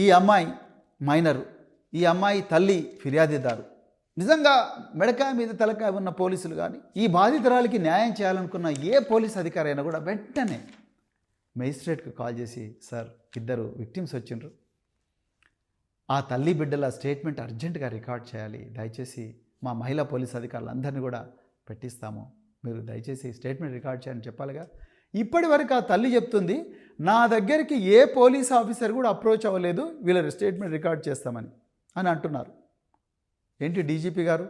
ఈ అమ్మాయి మైనరు, ఈ అమ్మాయి తల్లి ఫిర్యాదుదారు. నిజంగా మెడకాయ మీద తలకాయ ఉన్న పోలీసులు కానీ ఈ బాధితురాలికి న్యాయం చేయాలనుకున్న ఏ పోలీస్ అధికారి అయినా కూడా వెంటనే మెజిస్ట్రేట్కి కాల్ చేసి, సార్ ఇద్దరు విక్టిమ్స్ వచ్చిండ్రు, ఆ తల్లి బిడ్డల స్టేట్మెంట్ అర్జెంటుగా రికార్డ్ చేయాలి, దయచేసి మా మహిళా పోలీస్ అధికారులందరినీ కూడా పెట్టిస్తాము, మీరు దయచేసి స్టేట్మెంట్ రికార్డ్ చేయాలని చెప్పాలిగా. ఇప్పటి వరకు ఆ తల్లి చెప్తుంది, నా దగ్గరికి ఏ పోలీస్ ఆఫీసర్ కూడా అప్రోచ్ అవ్వలేదు వీళ్ళ స్టేట్మెంట్ రికార్డ్ చేస్తామని అని అంటున్నారు. ఏంటి డీజీపీ గారు,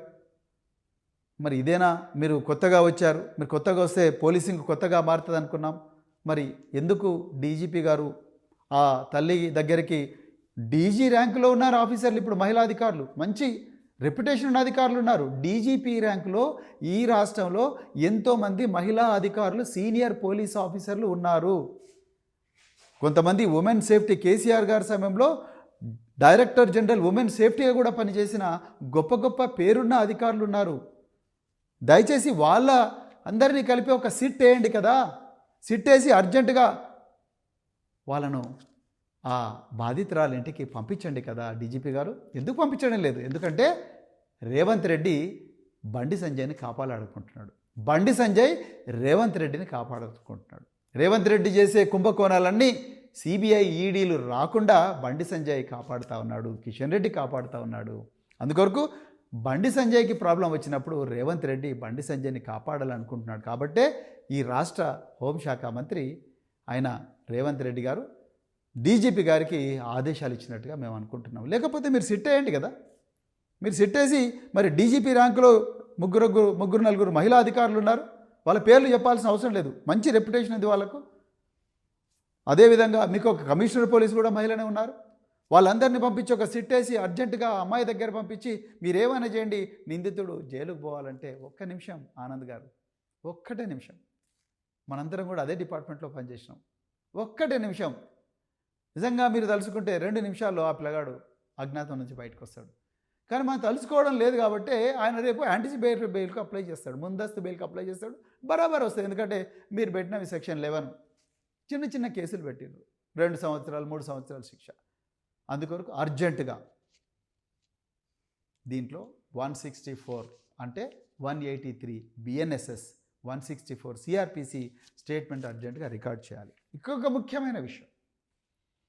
మరి ఇదేనా మీరు కొత్తగా వచ్చారు, మీరు కొత్తగా వస్తే పోలీసింగ్ కొత్తగా మారుతుంది అనుకున్నాం, మరి ఎందుకు డీజీపీ గారు ఆ తల్లి దగ్గరికి, డీజీ ర్యాంకులో ఉన్నారు ఆఫీసర్లు, ఇప్పుడు మహిళా అధికారులు మంచి రెప్యుటేషన్ ఉన్న అధికారులు ఉన్నారు. డీజీపీ ర్యాంకులో ఈ రాష్ట్రంలో ఎంతోమంది మహిళా అధికారులు సీనియర్ పోలీస్ ఆఫీసర్లు ఉన్నారు. కొంతమంది ఉమెన్ సేఫ్టీ, కేసీఆర్ గారి సమయంలో డైరెక్టర్ జనరల్ ఉమెన్ సేఫ్టీగా కూడా పనిచేసిన గొప్ప గొప్ప పేరున్న అధికారులు ఉన్నారు. దయచేసి వాళ్ళ అందరినీ కలిపి ఒక సిట్ వేయండి కదా, సిట్ వేసి అర్జెంటుగా వాళ్ళను ఆ బాధితురాలు ఇంటికి పంపించండి కదా డీజీపీ గారు. ఎందుకు పంపించడం లేదు, ఎందుకంటే రేవంత్ రెడ్డి బండి సంజయ్ని కాపాడాలనుకుంటున్నాడు. బండి సంజయ్ రేవంత్ రెడ్డిని కాపాడాలనుకుంటున్నాడు. రేవంత్ రెడ్డి చేసే కుంభకోణాలన్నీ సిబిఐ ఈడీలు రాకుండా బండి సంజయ్ కాపాడుతూ ఉన్నాడు, కిషన్ రెడ్డి కాపాడుతూ ఉన్నాడు. అందుకొరకు బండి సంజయ్కి ప్రాబ్లం వచ్చినప్పుడు రేవంత్ రెడ్డి బండి సంజయ్ని కాపాడాలనుకుంటున్నాడు. కాబట్టే ఈ రాష్ట్ర హోంశాఖ మంత్రి ఆయన రేవంత్ రెడ్డి గారు డీజీపీ గారికి ఆదేశాలు ఇచ్చినట్టుగా మేము అనుకుంటున్నాం. లేకపోతే మీరు సిట్ వేయండి కదా, మీరు సిట్ వేసి మరి డీజీపీ ర్యాంకులో ముగ్గురు నలుగురు మహిళా అధికారులు ఉన్నారు, వాళ్ళ పేర్లు చెప్పాల్సిన అవసరం లేదు, మంచి రెప్యుటేషన్ ఉంది వాళ్ళకు. అదేవిధంగా మీకు ఒక కమిషనర్ పోలీసు కూడా మహిళనే ఉన్నారు, వాళ్ళందరినీ పంపించి ఒక సిట్ వేసి అర్జెంటుగా అమ్మాయి దగ్గర పంపించి మీరేమైనా చేయండి, నిందితుడు జైలుకు పోవాలంటే ఒక్క నిమిషం ఆనంద్ గారు, ఒక్కటే నిమిషం. మనందరం కూడా అదే డిపార్ట్మెంట్లో పనిచేసినాం. ఒక్కటే నిమిషం నిజంగా మీరు తలుచుకుంటే 2 నిమిషాల్లో ఆ పిల్లగాడు అజ్ఞాతం నుంచి బయటకు వస్తాడు. కానీ మనం తలుచుకోవడం లేదు కాబట్టి ఆయన రేపు యాంటిసిపేటరీ బెయిల్కి అప్లై చేస్తాడు, ముందస్తు బెయిల్కి అప్లై చేస్తాడు, బరాబర్ వస్తుంది. ఎందుకంటే మీరు పెట్టినవి సెక్షన్ 11 చిన్న చిన్న కేసులు పెట్టిండ్రు, 2 సంవత్సరాలు 3 సంవత్సరాల శిక్ష. అందుకొరకు అర్జెంటుగా దీంట్లో 164 అంటే 183 బిఎన్ఎస్ఎస్ 164 సిఆర్పిసి స్టేట్మెంట్ అర్జెంటుగా రికార్డ్ చేయాలి. ఇంకొక ముఖ్యమైన విషయం,